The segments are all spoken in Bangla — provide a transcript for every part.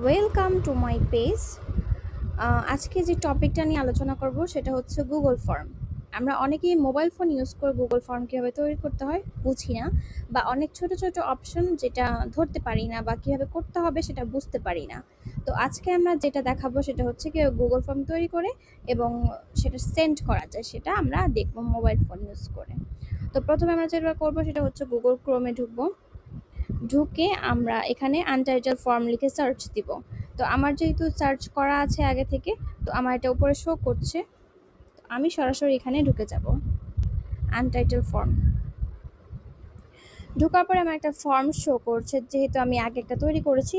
Welcome to my page. আজকে যে টপিকটা নিয়ে আলোচনা করব সেটা হচ্ছে গুগল ফর্ম। আমরা অনেকেই মোবাইল ফোন ইউজ করে গুগল ফর্ম কীভাবে তৈরি করতে হয় বুঝি না, বা অনেক ছোট ছোট অপশন যেটা ধরতে পারি না বা কীভাবে করতে হবে সেটা বুঝতে পারি না। তো আজকে আমরা যেটা দেখাবো সেটা হচ্ছে কি গুগল ফর্ম তৈরি করে এবং সেটা সেন্ড করা যায়, সেটা আমরা দেখবো মোবাইল ফোন ইউজ করে। তো প্রথমে আমরা যেটা করবো সেটা হচ্ছে গুগল ক্রোমে ঢুকবো। ঢুকে আমরা এখানে আনটাইটেল ফর্ম লিখে সার্চ দিব। তো আমার যেহেতু সার্চ করা আছে আগে থেকে, তো আমার এটা উপরে শো করছে। তো আমি সরাসরি এখানে ঢুকে যাব আনটাইটেল ফর্ম। ঢোকার পরে আমার একটা ফর্ম শো করছে, যেহেতু আমি আগে একটা তৈরি করেছি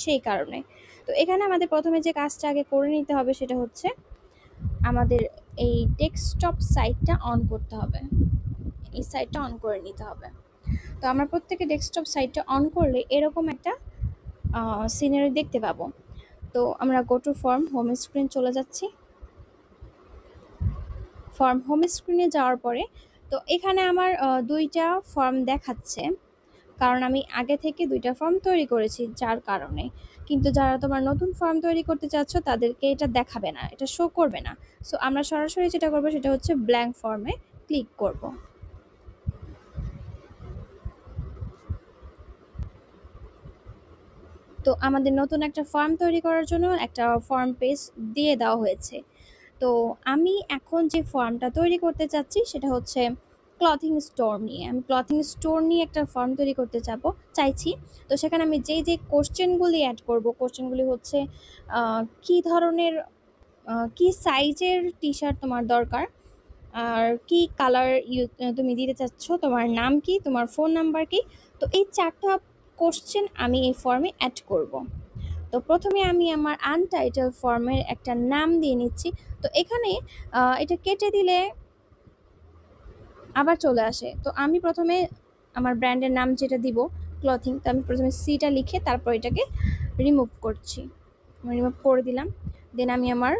সেই কারণে। তো এখানে আমাদের প্রথমে যে কাজটা আগে করে নিতে হবে সেটা হচ্ছে আমাদের এই ডেস্কটপ সাইটটা অন করতে হবে। এই সাইটটা অন করে নিতে হবে। তো আমরা প্রত্যেকে ডেস্কটপ সাইটটা অন করলে এরকম একটা সিনারি দেখতে পাবো। তো আমরা go to form home screen চলে যাচ্ছি। ফর্ম হোম স্ক্রিনে যাওয়ার পরে তো এখানে আমার দুইটা ফর্ম দেখাচ্ছে, কারণ আমি আগে থেকে দুইটা ফর্ম তৈরি করেছি যার কারণে। কিন্তু যারা তোমার নতুন ফর্ম তৈরি করতে চাচ্ছ তাদেরকে এটা দেখাবে না, এটা শো করবে না। সো আমরা সরাসরি যেটা করবো সেটা হচ্ছে ব্ল্যাঙ্ক ফর্মে ক্লিক করব। তো আমাদের নতুন একটা ফর্ম তৈরি করার জন্য একটা ফর্ম পেজ দিয়ে দেওয়া হয়েছে। তো আমি এখন যে ফর্মটা তৈরি করতে চাচ্ছি সেটা হচ্ছে ক্লথিং স্টোর নিয়ে। আমি ক্লথিং স্টোর নিয়ে একটা ফর্ম তৈরি করতে চাইছি। তো সেখানে আমি যে কোশ্চেনগুলি অ্যাড করব, কোশ্চেনগুলি হচ্ছে কি ধরনের কি সাইজের টি শার্ট তোমার দরকার, আর কি কালার তুমি দিতে চাচ্ছ, তোমার নাম কি, তোমার ফোন নাম্বার কি। তো এই 4টা কোশ্চেন আমি এই ফর্মে অ্যাড করব। তো প্রথমে আমি আমার আনটাইটেল ফর্মের একটা নাম দিয়ে নিচ্ছি। তো এখানে এটা কেটে দিলে আবার চলে আসে। তো আমি প্রথমে আমার ব্র্যান্ডের নাম যেটা দিব ক্লথিং, তো আমি প্রথমে সিটা লিখে তারপর এটাকে রিমুভ করছি। রিমুভ করে দিলাম। দেন আমি আমার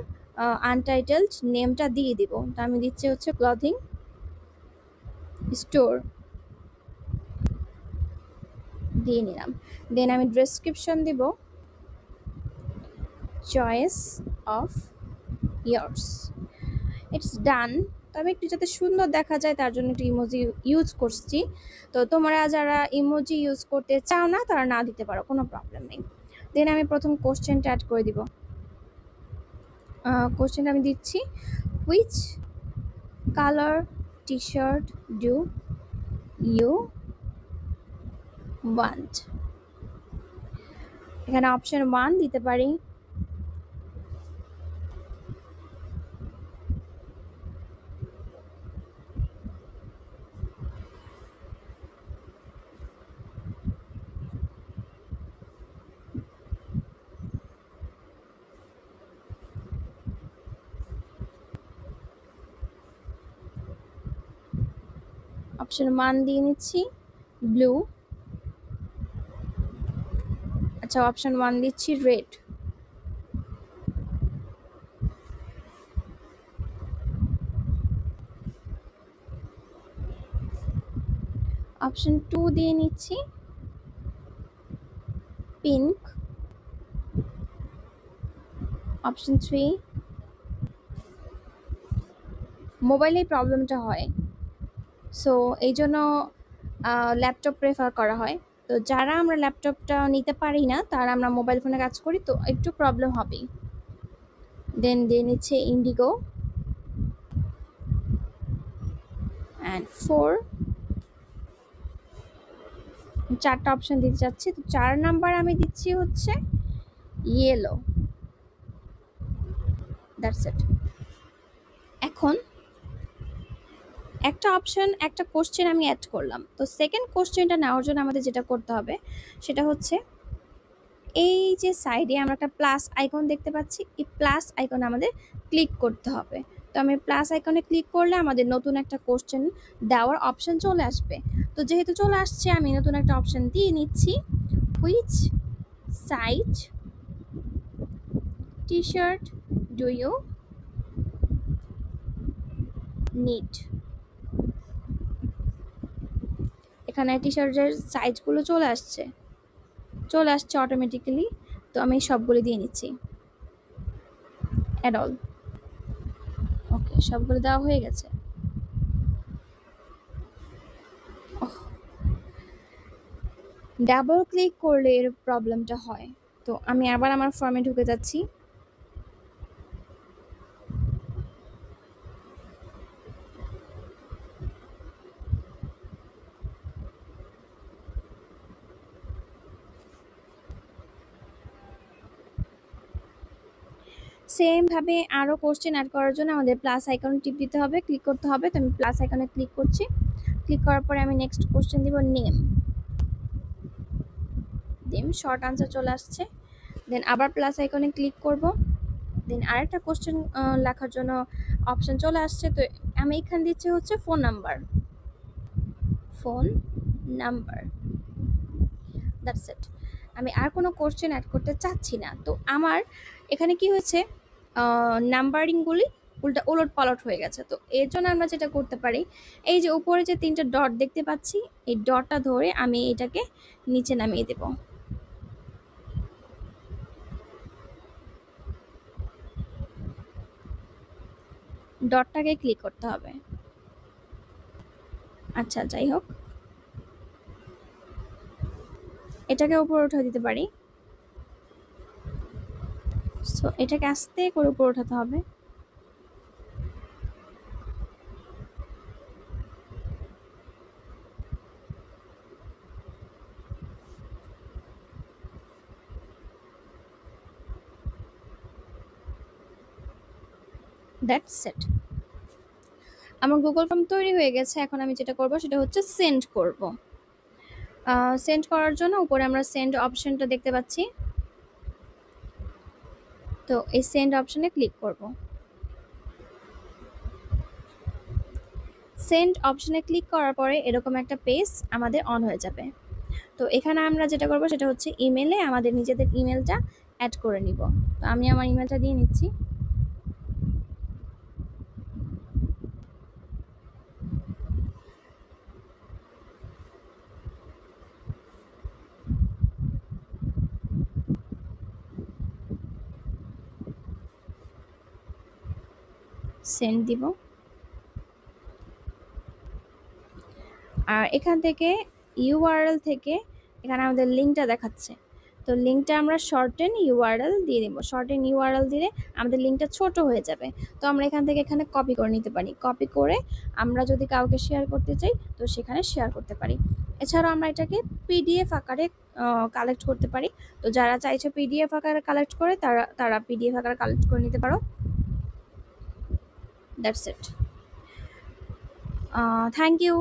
আনটাইটেলড নেমটা দিয়ে দিব। তো আমি দিচ্ছি হচ্ছে ক্লথিং স্টোর দিয়ে নিলাম। দেন আমি ডেসক্রিপশন দিব চয়েস অফ ইয়ার্স। ইটস ডান। তবে একটু যাতে সুন্দর দেখা যায় তার জন্য একটু ইমোজি ইউজ করছি। তো তোমরা যারা ইমোজি ইউজ করতে চাও না তারা না দিতে পারো, কোনো প্রবলেম নেই। দেন আমি প্রথম কোশ্চেনটা অ্যাড করে দিব। কোশ্চেনটা আমি দিচ্ছি which colour T shirt do you want. এখানে অপশন 1 দিতে পারি, অপশন 1 দিয়ে নিচ্ছি ব্লু। আচ্ছা, অপশন 1 দিচ্ছি রেড। অপশন 2 দিয়ে নিচ্ছি পিঙ্ক। অপশন 3, মোবাইলেই প্রবলেমটা হয়, সো এই জন্য ল্যাপটপ প্রেফার করা হয়। তো যারা আমরা ল্যাপটপটা নিতে পারি না তারা আমরা মোবাইল ফোনে কাজ করি, তো একটু প্রবলেম হবেই। দেন দিয়ে নিচ্ছে ইন্ডিগো অ্যান্ড 4। 4টা অপশন দিতে চাচ্ছি। তো 4 নাম্বার আমি দিচ্ছি হচ্ছে ইয়েলো। That's it. এখন একটা অপশন, একটা কোশ্চেন আমি অ্যাড করলাম। তো সেকেন্ড কোশ্চেনটা নেওয়ার জন্য আমাদের যেটা করতে হবে সেটা হচ্ছে এই যে সাইডে আমরা একটা প্লাস আইকন দেখতে পাচ্ছি, এই প্লাস আইকনে আমাদের ক্লিক করতে হবে। তো আমি প্লাস আইকনে ক্লিক করলে আমাদের নতুন একটা কোশ্চেন দেওয়ার অপশন চলে আসবে। তো যেহেতু চলে আসছে আমি নতুন একটা অপশন দিয়ে নিচ্ছি which size T shirt do you need. এখানে টি শার্টের সাইজগুলো চলে আসছে অটোমেটিক্যালি। তো আমি সবগুলো দিয়ে নিচ্ছি। Add all. ওকে, সবগুলো দেওয়া হয়ে গেছে। ডাবল ক্লিক করলে এর প্রবলেমটা হয়। তো আমি আবার আমার ফর্মে ঢুকে যাচ্ছি। সেম ভাবে আরো কোশ্চেন অ্যাড করার জন্য আমাদের প্লাস আইকনে টিপ দিতে হবে, ক্লিক করতে হবে। তো আমি প্লাস আইকনে ক্লিক করছি। ক্লিক করার পরে আমি নেক্সট কোশ্চেন দিব নেম। শর্ট আনসার চলে আসছে। দেন আবার প্লাস আইকনে ক্লিক করব। দেন আরেকটা কোশ্চেন লেখার জন্য অপশন চলে আসছে। তো আমি এখানে দিচ্ছি হচ্ছে phone number. Phone number, that's it. আমি আর কোনো কোশ্চেন অ্যাড করতে চাচ্ছি না। তো আমার এখানে কি হয়েছে, নাম্বারিংগুলি উলট পালট হয়ে গেছে। তো এর জন্য আমরা যেটা করতে পারি, এই যে উপরে যে 3টা ডট দেখতে পাচ্ছি, এই ডটটা ধরে আমি এটাকে নিচে নামিয়ে দেব। ডটটাকে ক্লিক করতে হবে। আচ্ছা, যাই হোক, এটাকে উপরে উঠে দিতে পারি। সো এটাকে আস্তে করে উপরে উঠাতে হবে। That's it. আমার গুগল ফর্ম তৈরি হয়ে গেছে। এখন আমি যেটা করব সেটা হচ্ছে সেন্ড করব। সেন্ড করার জন্য উপরে আমরা সেন্ড অপশনটা দেখতে পাচ্ছি। তো এই সেন্ড অপশনে ক্লিক করব। সেন্ড অপশনে ক্লিক করার পরে এরকম একটা পেজ আমাদের অন হয়ে যাবে। তো এখানে আমরা যেটা করব সেটা হচ্ছে ইমেলে আমাদের নিজেদের ইমেলটা অ্যাড করে নিব। তো আমি আমার ইমেলটা দিয়ে নিচ্ছি। সেন্ড দিব। আর এখান থেকে ইউআরএল থেকে এখানে আমাদের লিঙ্কটা দেখাচ্ছে। তো লিঙ্কটা আমরা শর্টেন ইউআরএল দিয়ে দেবো। শর্টেন ইউআরএল দিলে আমাদের লিঙ্কটা ছোট হয়ে যাবে। তো আমরা এখান থেকে এখানে কপি করে নিতে পারি। কপি করে আমরা যদি কাউকে শেয়ার করতে চাই তো সেখানে শেয়ার করতে পারি। এছাড়াও আমরা এটাকে পিডিএফ আকারে কালেক্ট করতে পারি। তো যারা চাইছে পিডিএফ আকারে কালেক্ট করে তারা পিডিএফ আকারে কালেক্ট করে নিতে পারো। That's it. Thank you.